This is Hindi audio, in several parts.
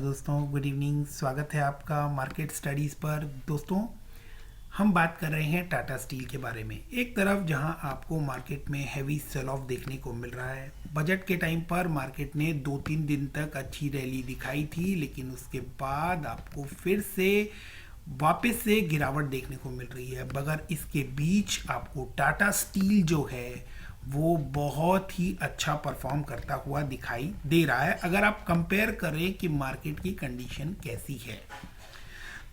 दोस्तों, गुड इवनिंग। स्वागत है आपका मार्केट स्टडीज़ पर। दोस्तों, हम बात कर रहे हैं टाटा स्टील के बारे में। एक तरफ जहां आपको मार्केट में हैवी सेल ऑफ देखने को मिल रहा है। बजट के टाइम पर मार्केट ने 2-3 दिन तक अच्छी रैली दिखाई थी, लेकिन उसके बाद आपको फिर से वापस से गिरावट देखने को मिल रही है। मगर इसके बीच आपको टाटा स्टील जो है वो बहुत ही अच्छा परफॉर्म करता हुआ दिखाई दे रहा है, अगर आप कंपेयर करें कि मार्केट की कंडीशन कैसी है।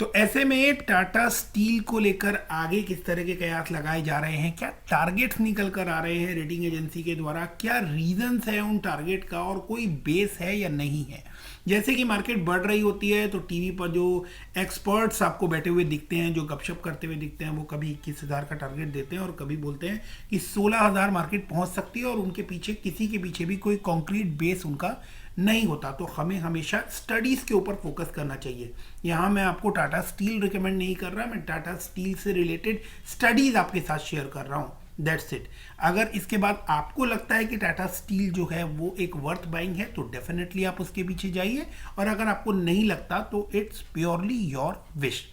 तो ऐसे में टाटा स्टील को लेकर आगे किस तरह के कयास लगाए जा रहे हैं, क्या टारगेट्स निकल कर आ रहे हैं रेटिंग एजेंसी के द्वारा, क्या रीजंस है उन टारगेट का और कोई बेस है या नहीं है। जैसे कि मार्केट बढ़ रही होती है तो टीवी पर जो एक्सपर्ट्स आपको बैठे हुए दिखते हैं, जो गपशप करते हुए दिखते हैं, वो कभी 21,000 का टारगेट देते हैं और कभी बोलते हैं कि 16,000 मार्केट पहुंच सकती है, और उनके पीछे किसी के पीछे भी कोई कॉन्क्रीट बेस उनका नहीं होता। तो हमें हमेशा स्टडीज़ के ऊपर फोकस करना चाहिए। यहाँ मैं आपको टाटा स्टील रिकमेंड नहीं कर रहा, मैं टाटा स्टील से रिलेटेड स्टडीज़ आपके साथ शेयर कर रहा हूँ। That's it. अगर इसके बाद आपको लगता है कि टाटा स्टील जो है वो एक वर्थ बाइंग है तो डेफिनेटली आप उसके पीछे जाइए, और अगर आपको नहीं लगता तो इट्स प्योरली योर विश।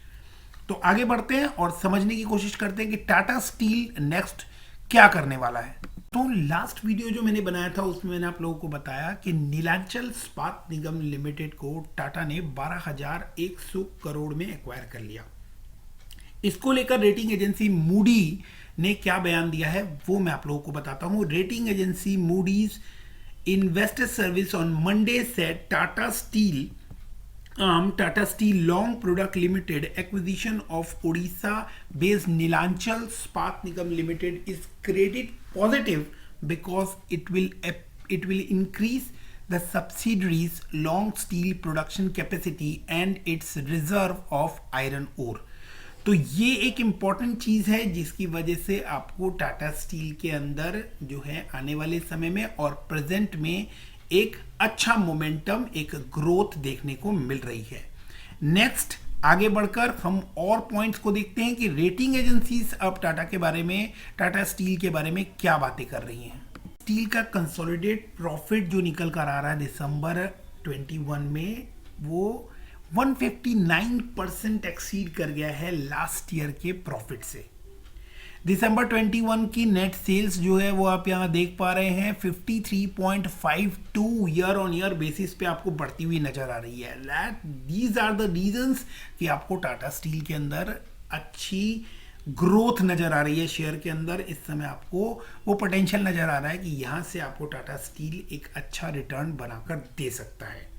तो आगे बढ़ते हैं और समझने की कोशिश करते हैं कि टाटा स्टील नेक्स्ट क्या करने वाला है। तो लास्ट वीडियो जो मैंने बनाया था उसमें मैंने आप लोगों को बताया कि नीलांचल इस्पात निगम लिमिटेड को टाटा ने 12,100 करोड़ में एक्वायर कर लिया। इसको लेकर रेटिंग एजेंसी मूडी ने क्या बयान दिया है वो मैं आप लोगों को बताता हूं। Rating agency Moody's investor service on Monday said Tata Steel Long Product Limited acquisition of Odisha-based Neelachal Ispat Nigam Limited is credit positive because it will increase the subsidiary's long steel production capacity and its reserve of iron ore। तो ये एक इम्पॉर्टेंट चीज़ है जिसकी वजह से आपको टाटा स्टील के अंदर जो है आने वाले समय में और प्रेजेंट में एक अच्छा मोमेंटम, एक ग्रोथ देखने को मिल रही है। नेक्स्ट आगे बढ़कर हम और पॉइंट्स को देखते हैं कि रेटिंग एजेंसीज अब टाटा के बारे में, टाटा स्टील के बारे में क्या बातें कर रही हैं। स्टील का कंसोलिडेट प्रॉफिट जो निकल कर आ रहा है दिसंबर 21 में, वो 159% एक्सीड कर गया है लास्ट ईयर के प्रॉफिट से। दिसंबर 21 की नेट सेल्स जो है वो आप यहाँ देख पा रहे हैं 53.52 ईयर ऑन ईयर बेसिस पे आपको बढ़ती हुई नजर आ रही है। दीज आर द रीजंस कि आपको टाटा स्टील के अंदर अच्छी ग्रोथ नजर आ रही है। शेयर के अंदर इस समय आपको वो पोटेंशियल नजर आ रहा है कि यहाँ से आपको टाटा स्टील एक अच्छा रिटर्न बनाकर दे सकता है,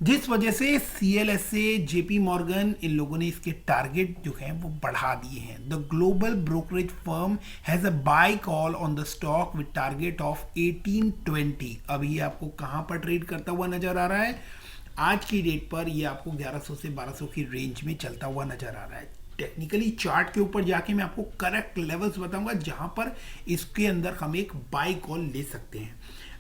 जिस वजह से CLSA, JP मॉर्गन, इन लोगों ने इसके टारगेट जो है वो बढ़ा दिए हैं। The global brokerage firm has a buy call on the stock with target of 1820। अभी ये आपको कहां पर ट्रेड करता हुआ नजर आ रहा है? आज की डेट पर ये आपको 1100 से 1200 की रेंज में चलता हुआ नजर आ रहा है। टेक्निकली चार्ट के ऊपर जाके मैं आपको करेक्ट लेवल्स बताऊंगा जहां पर इसके अंदर हम एक बाय कॉल ले सकते हैं।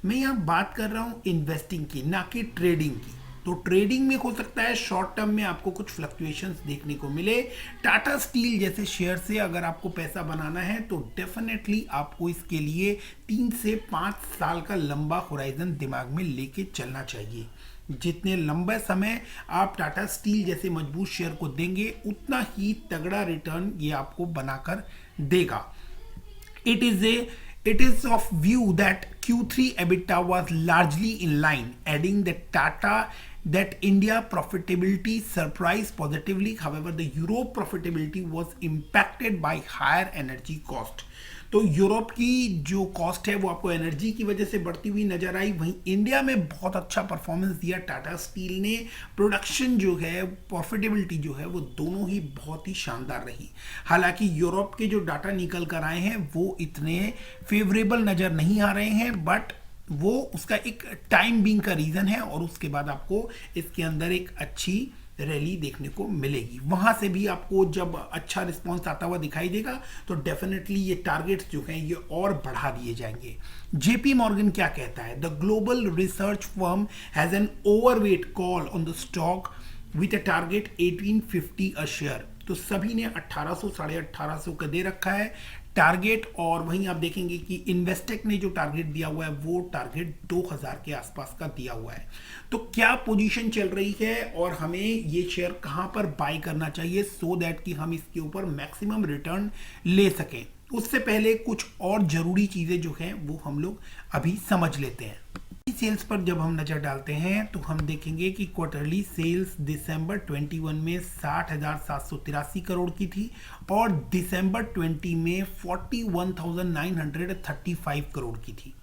मैं यहाँ बात कर रहा हूँ इन्वेस्टिंग की, ना कि ट्रेडिंग की। तो ट्रेडिंग में हो सकता है शॉर्ट टर्म में आपको कुछ फ्लक्चुएशंस देखने को मिले। टाटा स्टील जैसे शेयर से अगर आपको पैसा बनाना है तो डेफिनेटली आपको इसके लिए 3 से 5 साल का लंबा होराइजन दिमाग में लेके चलना चाहिए। जितने लंबे समय आप टाटा स्टील जैसे मजबूत शेयर को देंगे उतना ही तगड़ा रिटर्न ये आपको बनाकर देगा। It is of view that Q3 EBITDA was largely in line, adding that India profitability surprised positively. However, the Europe profitability was impacted by higher energy cost. तो यूरोप की जो कॉस्ट है वो आपको एनर्जी की वजह से बढ़ती हुई नजर आई। वहीं इंडिया में बहुत अच्छा परफॉर्मेंस दिया टाटा स्टील ने। प्रोडक्शन जो है, प्रॉफिटेबिलिटी जो है वो दोनों ही बहुत ही शानदार रही। हालांकि यूरोप के जो डाटा निकल कर आए हैं वो इतने फेवरेबल नजर नहीं आ रहे हैं, बट वो उसका एक टाइम बीइंग का रीजन है, और उसके बाद आपको इसके अंदर एक अच्छी रैली देखने को मिलेगी। वहां से भी आपको जब अच्छा रिस्पांस आता हुआ दिखाई देगा तो डेफिनेटली ये टारगेट्स जो हैं ये और बढ़ा दिए जाएंगे। JP मॉर्गन क्या कहता है? The global research firm has an overweight call on the stock with a target 1850 a share. तो सभी ने 1800 साढ़े 1800 का दे रखा है। टारगेट, और वहीं आप देखेंगे कि इन्वेस्टेक ने जो टारगेट दिया हुआ है वो टारगेट 2000 के आसपास का दिया हुआ है। तो क्या पोजीशन चल रही है और हमें ये शेयर कहां पर बाय करना चाहिए सो दैट कि हम इसके ऊपर मैक्सिमम रिटर्न ले सकें, उससे पहले कुछ और जरूरी चीजें जो हैं वो हम लोग अभी समझ लेते हैं। सेल्स पर जब हम नजर डालते हैं तो हम देखेंगे कि क्वार्टरली सेल्स दिसंबर 21 में 60,783 करोड़ की थी और दिसंबर 20 में 41,935 करोड़ की थी,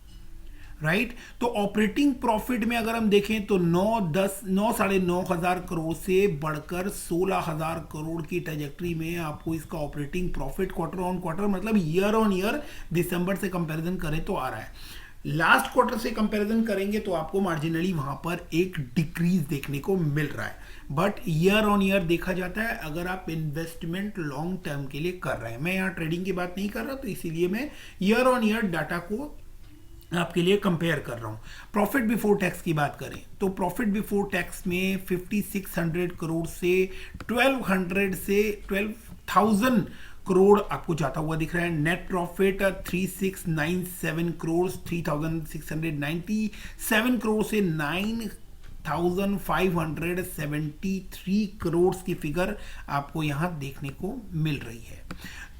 राइट। तो ऑपरेटिंग प्रॉफिट में अगर हम देखें तो 9,500 करोड़ से बढ़कर 16,000 करोड़ की ट्रेजेक्टरी में आपको इसका operating profit quarter on quarter मतलब ईयर ऑन ईयर दिसंबर से कंपैरिजन करें तो आ रहा है। लास्ट क्वार्टर से कंपैरिजन करेंगे तो आपको मार्जिनली वहां पर एक डिक्रीज देखने को मिल रहा है, बट ईयर ऑन ईयर देखा जाता है अगर आप इन्वेस्टमेंट लॉन्ग टर्म के लिए कर रहे हैं। मैं यहाँ ट्रेडिंग की बात नहीं कर रहा, तो इसीलिए मैं ईयर ऑन ईयर डाटा को आपके लिए कंपेयर कर रहा हूं। प्रॉफिट बिफोर टैक्स की बात करें तो प्रॉफिट बिफोर टैक्स में 5600 करोड़ से 12,000 करोड़ आपको जाता हुआ दिख रहा है। नेट प्रॉफिट 3697 करोड़ 3697 करोड़ से 9,573 करोड़ की फिगर आपको यहां देखने को मिल रही है।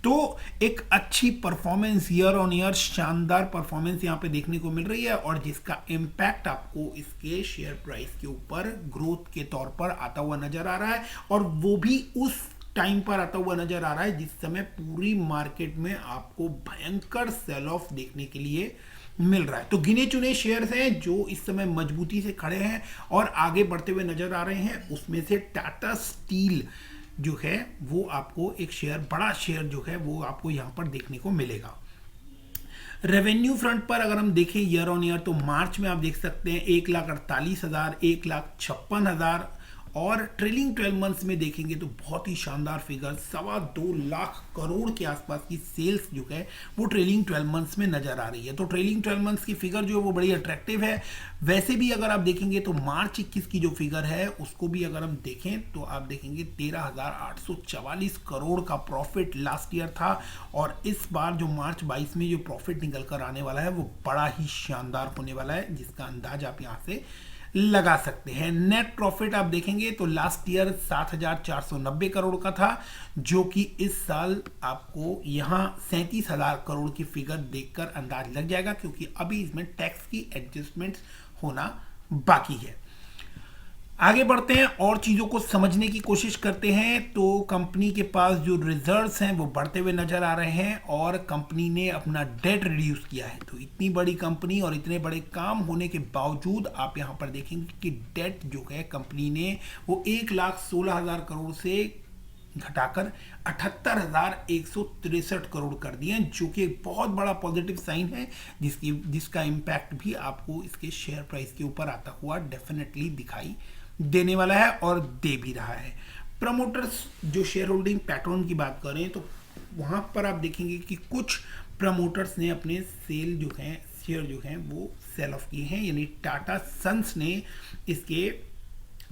तो एक अच्छी परफॉर्मेंस, ईयर ऑन ईयर शानदार परफॉर्मेंस यहां पे देखने को मिल रही है और जिसका इम्पैक्ट आपको इसके शेयर प्राइस के ऊपर ग्रोथ के तौर पर आता हुआ नजर आ रहा है, और वो भी उस टाइम पर आता हुआ नजर आ रहा है जिस समय पूरी मार्केट में आपको भयंकर सेल ऑफ देखने के लिए मिल रहा है। तो गिने चुने शेयर्स हैं जो इस समय मजबूती से खड़े हैं और आगे बढ़ते हुए नजर आ रहे हैं। उसमें से टाटा स्टील जो है वो आपको एक शेयर, बड़ा शेयर जो है वो आपको यहां पर देखने को मिलेगा। रेवेन्यू फ्रंट पर अगर हम देखें ईयर ऑन ईयर तो मार्च में आप देख सकते हैं 1,48,000, 1,56,000 और ट्रेलिंग 12 मंथ्स में देखेंगे तो बहुत ही शानदार फिगर 2.25 लाख करोड़ के आसपास की सेल्स जो है वो ट्रेलिंग 12 मंथ्स में नजर आ रही है। तो ट्रेलिंग 12 मंथ्स की फिगर जो है वो बड़ी अट्रैक्टिव है। वैसे भी अगर आप देखेंगे तो मार्च 21 की जो फिगर है उसको भी अगर हम देखें तो आप देखेंगे 13,844 करोड़ का प्रॉफिट लास्ट ईयर था, और इस बार जो मार्च 22 में जो प्रॉफिट निकल कर आने वाला है वो बड़ा ही शानदार होने वाला है, जिसका अंदाज आप यहाँ से लगा सकते हैं। नेट प्रॉफिट आप देखेंगे तो लास्ट ईयर 7,490 करोड़ का था, जो कि इस साल आपको यहां 37,000 करोड़ की फिगर देखकर अंदाज लग जाएगा, क्योंकि अभी इसमें टैक्स की एडजस्टमेंट्स होना बाकी है। आगे बढ़ते हैं और चीजों को समझने की कोशिश करते हैं। तो कंपनी के पास जो रिजर्व्स हैं वो बढ़ते हुए नजर आ रहे हैं और कंपनी ने अपना डेट रिड्यूस किया है। तो इतनी बड़ी कंपनी और इतने बड़े काम होने के बावजूद आप यहां पर देखेंगे कि डेट जो है कंपनी ने वो 1,16,000 करोड़ से घटाकर 78,163 करोड़ कर दिए, जो कि एक बहुत बड़ा पॉजिटिव साइन है, जिसका इम्पैक्ट भी आपको इसके शेयर प्राइस के ऊपर आता हुआ डेफिनेटली दिखाई देने वाला है और दे भी रहा है। प्रमोटर्स जो शेयर होल्डिंग पैटर्न की बात करें तो वहां पर आप देखेंगे कि कुछ प्रमोटर्स ने अपने सेल जो हैं शेयर जो हैं वो सेल ऑफ किए हैं, यानी टाटा सन्स ने इसके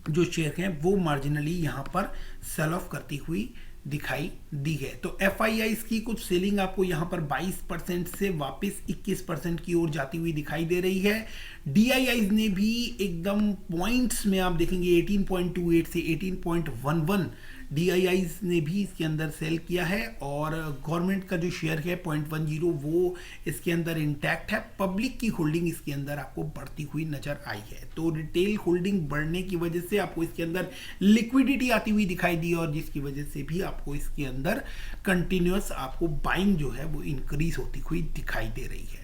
जो शेयर हैं वो मार्जिनली यहां पर सेल ऑफ करती हुई दिखाई दी है। तो एफआईआईज की कुछ सेलिंग आपको यहां पर 22% से वापस 21% की ओर जाती हुई दिखाई दे रही है। डीआईआईज ने भी एकदम पॉइंट्स में आप देखेंगे 18.28 से 18.11 डीआईआईज ने भी इसके अंदर सेल किया है, और गवर्नमेंट का जो शेयर है 0.10 वो इसके अंदर इंटैक्ट है। पब्लिक की होल्डिंग इसके अंदर आपको बढ़ती हुई नजर आई है। तो रिटेल होल्डिंग बढ़ने की वजह से आपको इसके अंदर लिक्विडिटी आती हुई दिखाई दी, और जिसकी वजह से भी आपको इसके अंदर कंटिन्यूअस आपको बाइंग जो है वो इंक्रीज होती हुई दिखाई दे रही है।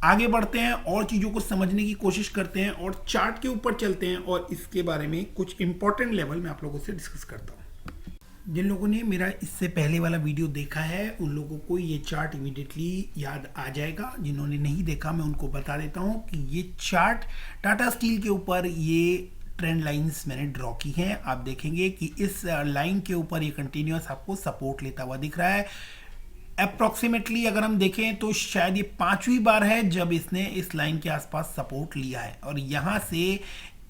आगे बढ़ते हैं और चीजों को समझने की कोशिश करते हैं और चार्ट के ऊपर चलते हैं और इसके बारे में कुछ इंपॉर्टेंट लेवल में आप लोगों से डिस्कस करता हूं। जिन लोगों ने मेरा इससे पहले वाला वीडियो देखा है उन लोगों को ये चार्ट इमीडिएटली याद आ जाएगा। जिन्होंने नहीं देखा मैं उनको बता देता हूं कि ये चार्ट टाटा स्टील के ऊपर ये ट्रेंड लाइंस मैंने ड्रॉ की हैं। आप देखेंगे कि इस लाइन के ऊपर ये कंटिन्यूअस आपको सपोर्ट लेता हुआ दिख रहा है। अप्रॉक्सीमेटली अगर हम देखें तो शायद ये 5वीं बार है जब इसने इस लाइन के आसपास सपोर्ट लिया है, और यहाँ से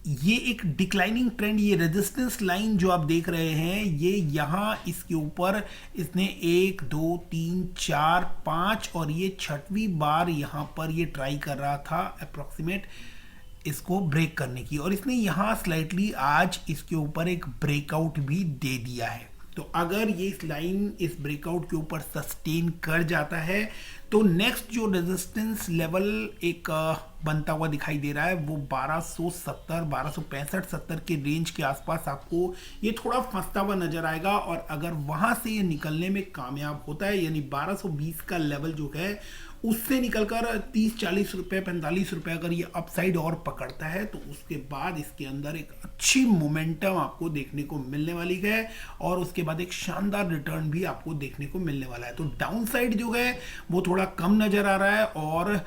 ये एक डिक्लाइनिंग ट्रेंड, ये रेजिस्टेंस लाइन जो आप देख रहे हैं, ये यहाँ इसके ऊपर इसने 1 2 3 4 5 और ये 6वीं बार यहाँ पर ये ट्राई कर रहा था अप्रोक्सीमेट इसको ब्रेक करने की, और इसने यहाँ स्लाइटली आज इसके ऊपर एक ब्रेकआउट भी दे दिया है। तो अगर ये इस लाइन इस ब्रेकआउट के ऊपर सस्टेन कर जाता है तो नेक्स्ट जो रेजिस्टेंस लेवल एक बनता हुआ दिखाई दे रहा है वो 1270 1265 70 के रेंज के आसपास आपको ये थोड़ा फंसता हुआ नजर आएगा। और अगर वहां से ये निकलने में कामयाब होता है, यानी 1220 का लेवल जो है उससे निकलकर 30-40 रुपए 45 रुपए अगर ये अपसाइड और पकड़ता है तो उसके बाद इसके अंदर एक अच्छी मोमेंटम आपको देखने को मिलने वाली है और उसके बाद एक शानदार रिटर्न भी आपको देखने को मिलने वाला है। तो डाउन साइड जो है वो थोड़ा कम नजर आ रहा है और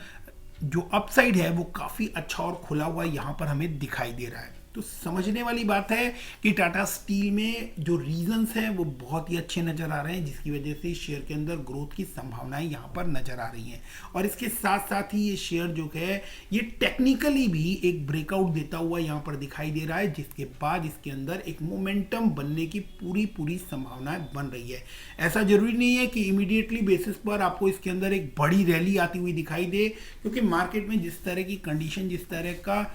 जो अपसाइड है वो काफी अच्छा और खुला हुआ यहां पर हमें दिखाई दे रहा है। तो समझने वाली बात है कि टाटा स्टील में जो रीजंस हैं वो बहुत ही अच्छे नजर आ रहे हैं, जिसकी वजह से शेयर के अंदर ग्रोथ की संभावनाएं यहां पर नजर आ रही हैं। और इसके साथ साथ ही ये शेयर जो है ये टेक्निकली भी एक ब्रेकआउट देता हुआ यहां पर दिखाई दे रहा है, जिसके बाद इसके अंदर एक मोमेंटम बनने की पूरी संभावनाएं बन रही है। ऐसा जरूरी नहीं है कि इमीडिएटली बेसिस पर आपको इसके अंदर एक बड़ी रैली आती हुई दिखाई दे, क्योंकि मार्केट में जिस तरह की कंडीशन, जिस तरह का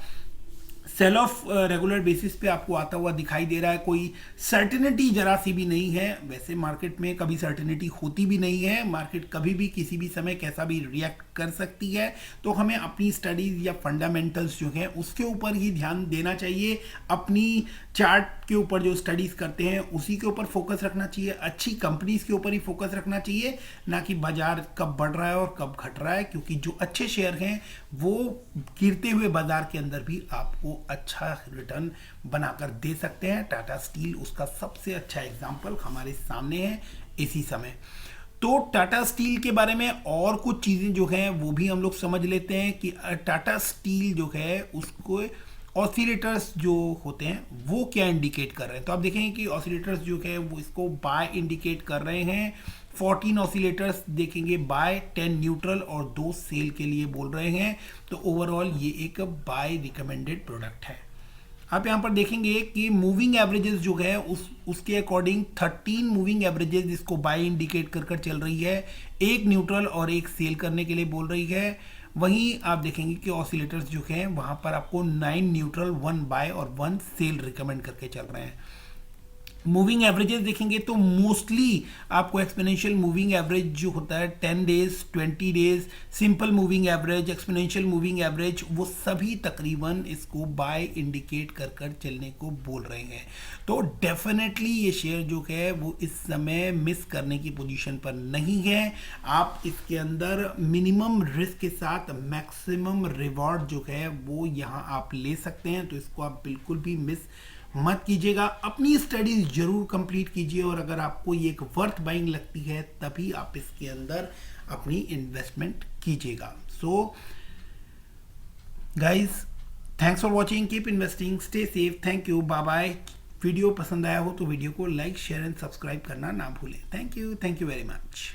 सेल ऑफ रेगुलर बेसिस पे आपको आता हुआ दिखाई दे रहा है, कोई सर्टेनिटी जरा सी भी नहीं है। वैसे मार्केट में कभी सर्टेनिटी होती भी नहीं है, मार्केट कभी भी किसी भी समय कैसा भी रिएक्ट कर सकती है। तो हमें अपनी स्टडीज या फंडामेंटल्स जो हैं उसके ऊपर ही ध्यान देना चाहिए, अपनी चार्ट के ऊपर जो स्टडीज करते हैं उसी के ऊपर फोकस रखना चाहिए, अच्छी कंपनीज के ऊपर ही फोकस रखना चाहिए, ना कि बाजार कब बढ़ रहा है और कब घट रहा है। क्योंकि जो अच्छे शेयर हैं वो गिरते हुए बाजार के अंदर भी आपको अच्छा रिटर्न बनाकर दे सकते हैं। टाटा स्टील उसका सबसे अच्छा एग्जांपल हमारे सामने है इसी समय। तो टाटा स्टील के बारे में और कुछ चीजें जो हैं वो भी हम लोग समझ लेते हैं कि टाटा स्टील जो है उसको ऑसिलेटर्स जो होते हैं वो क्या इंडिकेट कर रहे हैं। तो आप देखेंगे कि ऑसिलेटर्स जो है वो इसको बाय इंडिकेट कर रहे हैं। 14 ऑसिलेटर्स देखेंगे बाय, 10 न्यूट्रल और 2 सेल के लिए बोल रहे हैं। तो ओवरऑल ये एक बाय रिकमेंडेड प्रोडक्ट है। आप यहाँ पर देखेंगे कि मूविंग एवरेजेस जो है उसके अकॉर्डिंग 13 मूविंग एवरेजेस इसको बाय इंडिकेट कर चल रही है, 1 न्यूट्रल और 1 सेल करने के लिए बोल रही है। वहीं आप देखेंगे कि ऑसिलेटर्स जो हैं वहां पर आपको 9 न्यूट्रल, 1 बाय और 1 सेल रिकमेंड करके चल रहे हैं। मूविंग एवरेजेस देखेंगे तो मोस्टली आपको एक्सपोनेंशियल मूविंग एवरेज जो होता है 10 days, 20 days, simple moving average, exponential moving average, वो सभी तकरीबन इसको बाय इंडिकेट कर चलने को बोल रहे हैं। तो डेफिनेटली ये शेयर जो है वो इस समय मिस करने की पोजीशन पर नहीं है। आप इसके अंदर मिनिमम रिस्क के साथ मैक्सिमम रिवॉर्ड जो है वो यहाँ आप ले सकते हैं। तो इसको आप बिल्कुल भी मिस मत कीजिएगा, अपनी स्टडीज जरूर कंप्लीट कीजिए और अगर आपको ये एक वर्थ बाइंग लगती है तभी आप इसके अंदर अपनी इन्वेस्टमेंट कीजिएगा। So guys, thanks for watching, keep investing, stay safe, thank you, bye bye. Video पसंद आया हो तो वीडियो को लाइक, शेयर एंड सब्सक्राइब करना ना भूलें। Thank you very much.